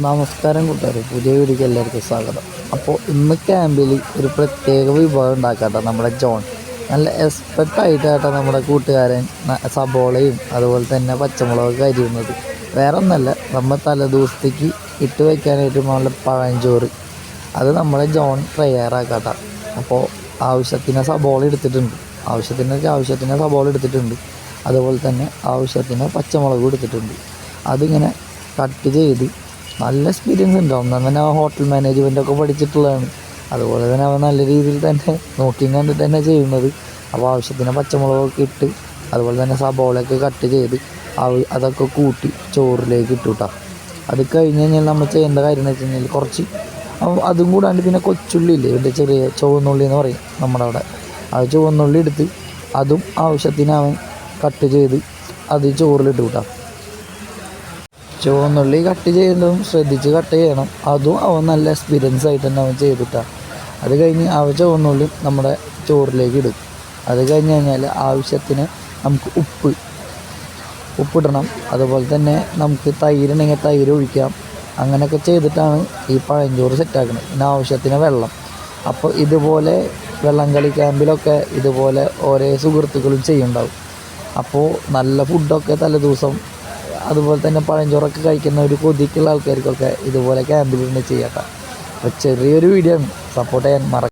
നമസ്കാരം കൂട്ടുകാരെ, പുതിയ വീഡിയോക്ക് എല്ലാവർക്കും സ്വാഗതം. അപ്പോൾ ഇന്ന് ക്യാമ്പിൽ ഒരു പ്രത്യേക വിഭവം ഉണ്ടാക്കാട്ടോ. നമ്മുടെ ജോൺ നല്ല എക്സ്പെർട്ട് ആയിട്ടാട്ടോ നമ്മുടെ കൂട്ടുകാരൻ സബോളയും അതുപോലെ തന്നെ പച്ചമുളകൊക്കെ അരിയുന്നത്. വേറെ ഒന്നല്ല, നമ്മൾ തലേദിവസത്തേക്ക് ഇട്ട് വയ്ക്കാനായിട്ട് നല്ല പഴഞ്ചോറ് അത് നമ്മുടെ ജോൺ തയ്യാറാക്കാട്ടോ. അപ്പോൾ ആവശ്യത്തിന് സബോള എടുത്തിട്ടുണ്ട്, ആവശ്യത്തിന് സബോള എടുത്തിട്ടുണ്ട്. അതുപോലെ തന്നെ ആവശ്യത്തിന് പച്ചമുളകും എടുത്തിട്ടുണ്ട്. അതിങ്ങനെ കട്ട് ചെയ്ത് നല്ല എക്സ്പീരിയൻസ് ഉണ്ടാവും. തന്നെ ഹോട്ടൽ മാനേജ്മെൻറ്റൊക്കെ പഠിച്ചിട്ടുള്ളതാണ്. അതുപോലെ തന്നെ അവൻ നല്ല രീതിയിൽ തന്നെ നോക്കിയും കണ്ടിട്ട് തന്നെ ചെയ്യുന്നത്. അപ്പോൾ ആവശ്യത്തിന് പച്ചമുളകൊക്കെ ഇട്ട് അതുപോലെ തന്നെ സബോളയൊക്കെ കട്ട് ചെയ്ത് അതൊക്കെ കൂട്ടി ചോറിലേക്ക് ഇട്ടു കേട്ടോ. അത് കഴിഞ്ഞ് കഴിഞ്ഞാൽ നമ്മൾ ചെയ്യേണ്ട കാര്യം എന്ന് വെച്ച് കഴിഞ്ഞാൽ കുറച്ച് അതും കൂടാണ്ട് പിന്നെ കൊച്ചുള്ളി ഇല്ലേ, ഇതിൻ്റെ ചെറിയ ചുവന്നുള്ളി എന്ന് പറയും നമ്മുടെ അവിടെ, അത് ചുവന്നുള്ളി എടുത്ത് അതും ആവശ്യത്തിന് അവൻ കട്ട് ചെയ്ത് അത് ചോറിലിട്ട് കൂട്ടാം. ചുവന്നുള്ളി കട്ട് ചെയ്യുന്നതും ശ്രദ്ധിച്ച് കട്ട് ചെയ്യണം. അതും അവൻ നല്ല എക്സ്പീരിയൻസ് ആയിട്ട് തന്നെ അവൻ ചെയ്തിട്ടാണ്. അത് കഴിഞ്ഞ് ചുവന്നുള്ളി നമ്മുടെ ചോറിലേക്ക് ഇടും. അത് കഴിഞ്ഞ് കഴിഞ്ഞാൽ ആവശ്യത്തിന് നമുക്ക് ഉപ്പിടണം. അതുപോലെ തന്നെ നമുക്ക് തൈരുണ്ടെങ്കിൽ തൈര് ഒഴിക്കാം. അങ്ങനെയൊക്കെ ചെയ്തിട്ടാണ് ഈ പഴഞ്ചോറ് സെറ്റാക്കുന്നത്. പിന്നെ ആവശ്യത്തിന് വെള്ളം. അപ്പോൾ ഇതുപോലെ വെള്ളം കളി ക്യാമ്പിലൊക്കെ ഇതുപോലെ ഓരോ സുഹൃത്തുക്കളും ചെയ്യുന്നുണ്ടാവും. അപ്പോൾ നല്ല ഫുഡൊക്കെ തലേദിവസം അതുപോലെ തന്നെ പഴഞ്ചോറൊക്കെ കഴിക്കുന്ന ഒരു കൊതിക്കുള്ള ആൾക്കാർക്കൊക്കെ ഇതുപോലെ ക്യാമ്പിൽ നിന്ന് ചെയ്യാം. അപ്പോൾ ചെറിയൊരു വീഡിയോ ആണ്, സപ്പോർട്ട് ചെയ്യാൻ മറക്കാം.